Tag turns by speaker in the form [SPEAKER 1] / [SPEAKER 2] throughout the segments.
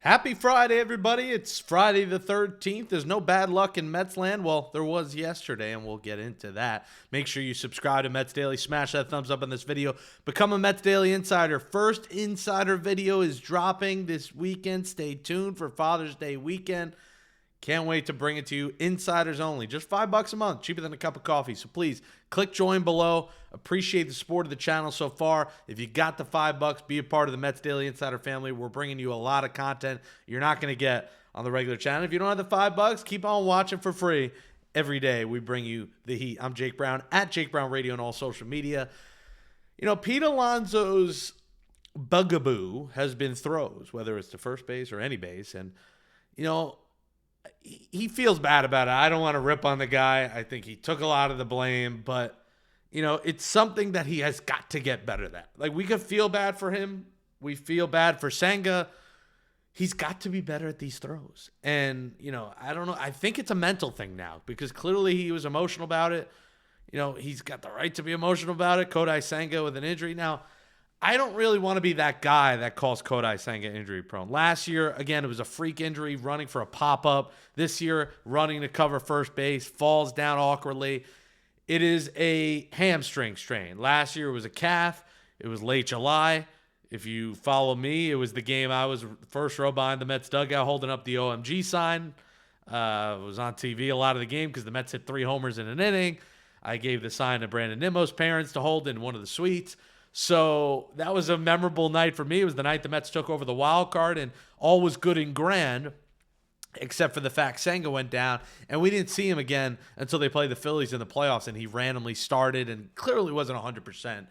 [SPEAKER 1] Happy Friday, everybody. It's Friday the 13th. There's no bad luck in Mets land. Well, there was yesterday, and we'll get into that. Make sure you subscribe to Mets Daily. Smash that thumbs up on this video. Become a Mets Daily Insider. First Insider video is dropping this weekend. Stay tuned for Father's Day weekend. Can't wait to bring it to you. Insiders only. Just $5 a month. Cheaper than a cup of coffee. So please click join below. Appreciate the support of the channel so far. If you got the $5, be a part of the Mets Daily Insider family. We're bringing you a lot of content you're not going to get on the regular channel. If you don't have the $5, keep on watching for free. Every day we bring you the heat. I'm Jake Brown at Jake Brown Radio on all social media. You know, Pete Alonso's bugaboo has been throws, whether it's to first base or any base. And, you know, he feels bad about it. I don't want to rip on the guy. I think he took a lot of the blame, but you know, it's something that he has got to get better at. Like, we could feel bad for him. We feel bad for Senga. He's got to be better at these throws. And, you know, I don't know. I think it's a mental thing now because clearly he was emotional about it. You know, he's got the right to be emotional about it. Kodai Senga with an injury. Now, I don't really want to be that guy that calls Kodai Senga injury prone. Last year, again, it was a freak injury running for a pop-up. This year, running to cover first base, falls down awkwardly. It is a hamstring strain. Last year, it was a calf. It was late July. If you follow me, it was the game I was first row behind the Mets dugout holding up the OMG sign. It was on TV a lot of the game because the Mets hit 3 homers in an inning. I gave the sign to Brandon Nimmo's parents to hold in one of the suites. So that was a memorable night for me. It was the night the Mets took over the wild card, and all was good and grand, except for the fact Senga went down, and we didn't see him again until they played the Phillies in the playoffs, and he randomly started and clearly wasn't 100%.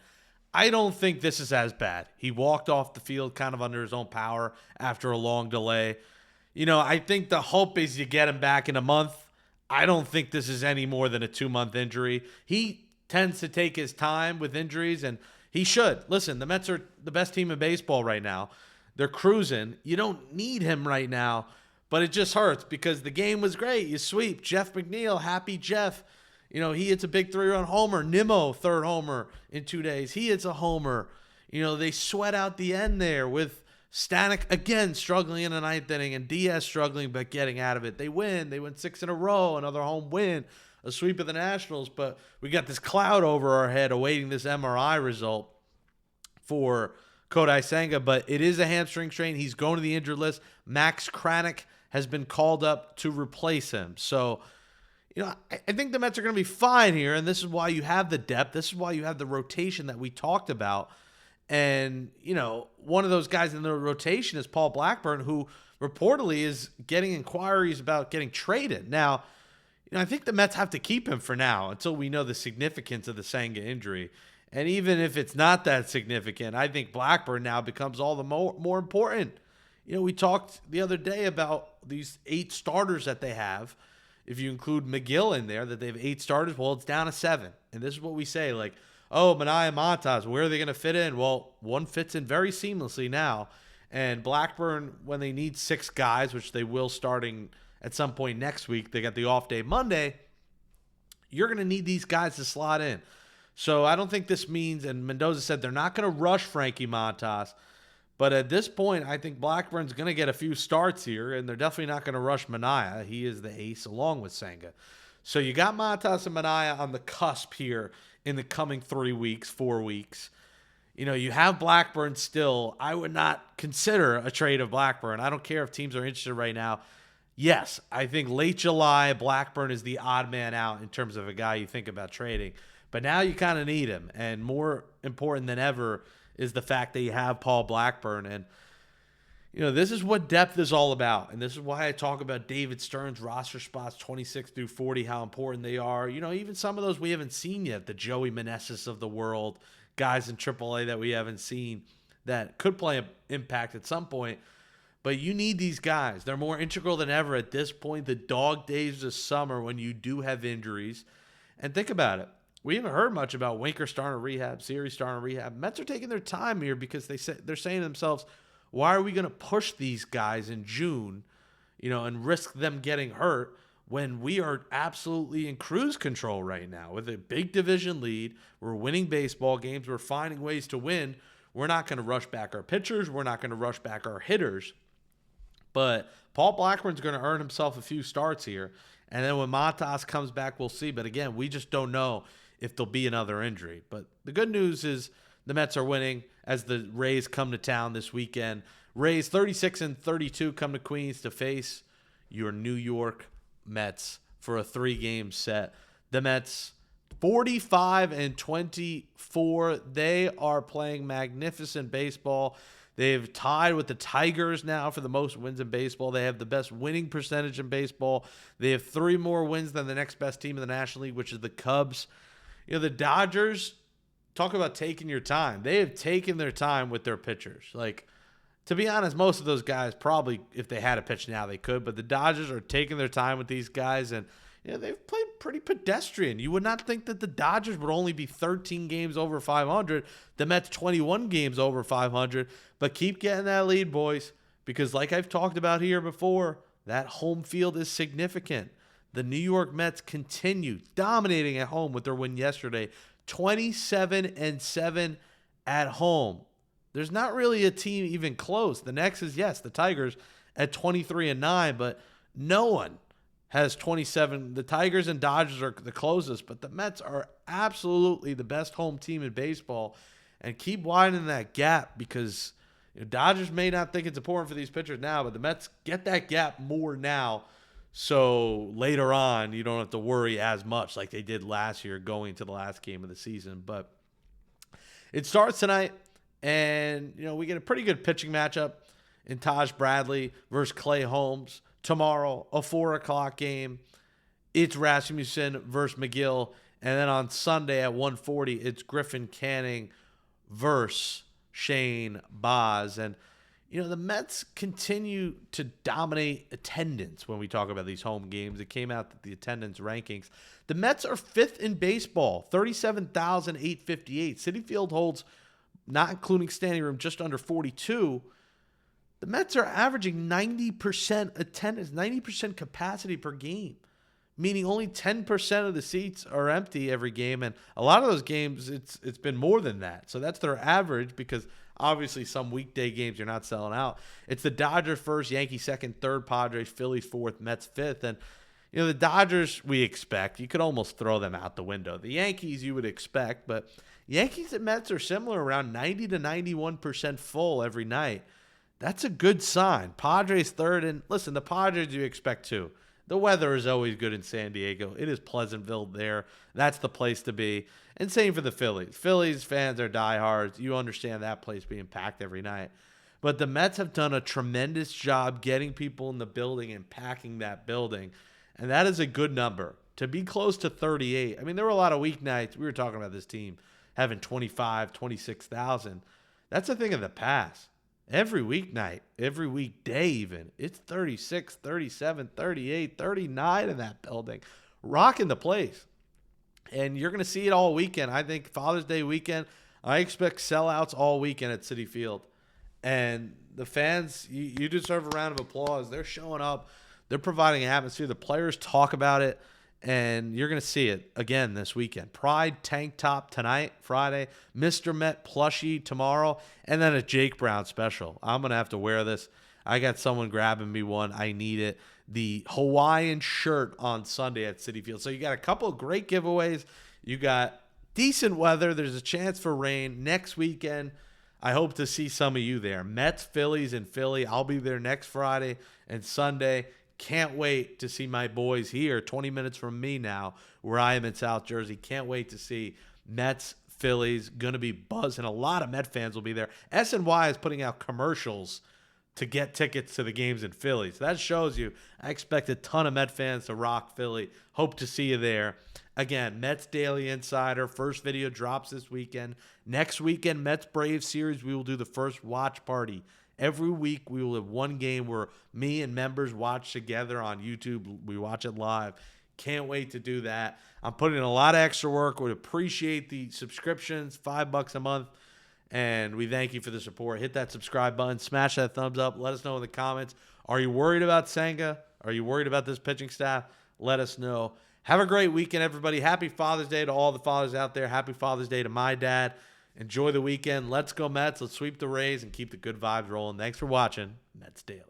[SPEAKER 1] I don't think this is as bad. He walked off the field kind of under his own power after a long delay. You know, I think the hope is you get him back in a month. I don't think this is any more than a 2-month injury. He tends to take his time with injuries, and he should. Listen, the Mets are the best team in baseball right now. They're cruising. You don't need him right now, but it just hurts because the game was great. You sweep. Jeff McNeil, happy Jeff. You know, he hits a big 3-run homer. Nimmo, 3rd homer in 2 days. He hits a homer. You know, they sweat out the end there with Stanek, again, struggling in the 9th inning, and Diaz struggling but getting out of it. They win. They win 6 in a row, another home win. A sweep of the Nationals, but we got this cloud over our head awaiting this MRI result for Kodai Senga, but it is a hamstring strain. He's going to the injured list. Max Kranick has been called up to replace him. So, you know, I think the Mets are going to be fine here, and this is why you have the depth. This is why you have the rotation that we talked about. And, you know, one of those guys in the rotation is Paul Blackburn, who reportedly is getting inquiries about getting traded. Now, you know, I think the Mets have to keep him for now until we know the significance of the Senga injury. And even if it's not that significant, I think Blackburn now becomes all the more important. You know, we talked the other day about these 8 starters that they have. If you include McGill in there, that they have 8 starters, well, it's down to 7. And this is what we say, like, oh, Manaea Montas, where are they going to fit in? Well, one fits in very seamlessly now. And Blackburn, when they need 6 guys, which they will starting at some point next week, they got the off day Monday, you're going to need these guys to slot in. So I don't think this means, and Mendoza said they're not going to rush Frankie Montas, but at this point, I think Blackburn's going to get a few starts here, and they're definitely not going to rush Manaea. He is the ace along with Senga. So you got Montas and Manaea on the cusp here in the coming 3 weeks, 4 weeks. You know, you have Blackburn still. I would not consider a trade of Blackburn. I don't care if teams are interested right now. Yes, I think late July, Blackburn is the odd man out in terms of a guy you think about trading. But now you kind of need him. And more important than ever is the fact that you have Paul Blackburn. And, you know, this is what depth is all about. And this is why I talk about David Stern's roster spots 26 through 40, how important they are. You know, even some of those we haven't seen yet, the Joey Meneses of the world, guys in AAA that we haven't seen that could play an impact at some point. But you need these guys. They're more integral than ever at this point, the dog days of summer when you do have injuries. And think about it. We haven't heard much about Winker starting rehab, Siri starting rehab. Mets are taking their time here because they're saying to themselves, why are we going to push these guys in June, you know, and risk them getting hurt when we are absolutely in cruise control right now with a big division lead? We're winning baseball games. We're finding ways to win. We're not going to rush back our pitchers. We're not going to rush back our hitters. But Paul Blackburn's going to earn himself a few starts here. And then when Matas comes back, we'll see. But again, we just don't know if there'll be another injury. But the good news is the Mets are winning as the Rays come to town this weekend. Rays 36-32 come to Queens to face your New York Mets for a 3-game set. The Mets 45-24. They are playing magnificent baseball. They've tied with the Tigers now for the most wins in baseball. They have the best winning percentage in baseball. They have 3 more wins than the next best team in the National League, which is the Cubs. You know, the Dodgers, talk about taking your time. They have taken their time with their pitchers. Like, to be honest, most of those guys probably, if they had a pitch now, they could. But the Dodgers are taking their time with these guys, and you know, they've played pretty pedestrian. You would not think that the Dodgers would only be 13 games over 500. The Mets 21 games over 500. But keep getting that lead, boys, because like I've talked about here before, that home field is significant. The New York Mets continue dominating at home with their win yesterday, 27-7 at home. There's not really a team even close. The next is, yes, the Tigers at 23-9, but no one has 27. The Tigers and Dodgers are the closest, but the Mets are absolutely the best home team in baseball. And keep widening that gap because Dodgers may not think it's important for these pitchers now, but the Mets get that gap more now. So later on, you don't have to worry as much like they did last year going to the last game of the season. But it starts tonight, and we get a pretty good pitching matchup in Taj Bradley versus Clay Holmes. Tomorrow, a 4 o'clock game. It's Rasmussen versus McGill. And then on Sunday at 1:40, it's Griffin Canning versus Shane Baz. And, the Mets continue to dominate attendance when we talk about these home games. It came out that the attendance rankings. The Mets are 5th in baseball, 37,858. Citi Field holds, not including standing room, just under 42. The Mets are averaging 90% attendance, 90% capacity per game, meaning only 10% of the seats are empty every game. And a lot of those games, it's been more than that. So that's their average because obviously some weekday games you're not selling out. It's the Dodgers first, Yankees second, third, Padres, Phillies fourth, Mets fifth. And, the Dodgers we expect. You could almost throw them out the window. The Yankees you would expect, but Yankees and Mets are similar, around 90 to 91% full every night. That's a good sign. Padres third, and listen, the Padres you expect too. The weather is always good in San Diego. It is Pleasantville there. That's the place to be. And same for the Phillies. Phillies fans are diehards. You understand that place being packed every night. But the Mets have done a tremendous job getting people in the building and packing that building. And that is a good number. To be close to 38. I mean, there were a lot of weeknights. We were talking about this team having 25, 26,000. That's a thing of the past. Every weeknight, every weekday even, it's 36, 37, 38, 39 in that building. Rocking the place. And you're going to see it all weekend. I think Father's Day weekend, I expect sellouts all weekend at Citi Field. And the fans, you deserve a round of applause. They're showing up. They're providing an atmosphere. The players talk about it. And you're going to see it again this weekend. Pride tank top tonight, Friday. Mr. Met plushie tomorrow. And then a Jake Brown special. I'm going to have to wear this. I got someone grabbing me one. I need it. The Hawaiian shirt on Sunday at Citi Field. So you got a couple of great giveaways. You got decent weather. There's a chance for rain next weekend. I hope to see some of you there. Mets, Phillies, and Philly. I'll be there next Friday and Sunday. Can't wait to see my boys here, 20 minutes from me now, where I am in South Jersey. Can't wait to see Mets, Phillies. Going to be buzzing. A lot of Met fans will be there. SNY is putting out commercials to get tickets to the games in Philly. So that shows you I expect a ton of Met fans to rock Philly. Hope to see you there. Again, Mets Daily Insider. First video drops this weekend. Next weekend, Mets Braves series, we will do the first watch party. Every week, we will have one game where me and members watch together on YouTube. We watch it live. Can't wait to do that. I'm putting in a lot of extra work. Would appreciate the subscriptions, $5 a month. And we thank you for the support. Hit that subscribe button. Smash that thumbs up. Let us know in the comments. Are you worried about Senga? Are you worried about this pitching staff? Let us know. Have a great weekend, everybody. Happy Father's Day to all the fathers out there. Happy Father's Day to my dad. Enjoy the weekend. Let's go Mets. Let's sweep the Rays and keep the good vibes rolling. Thanks for watching Mets Daily.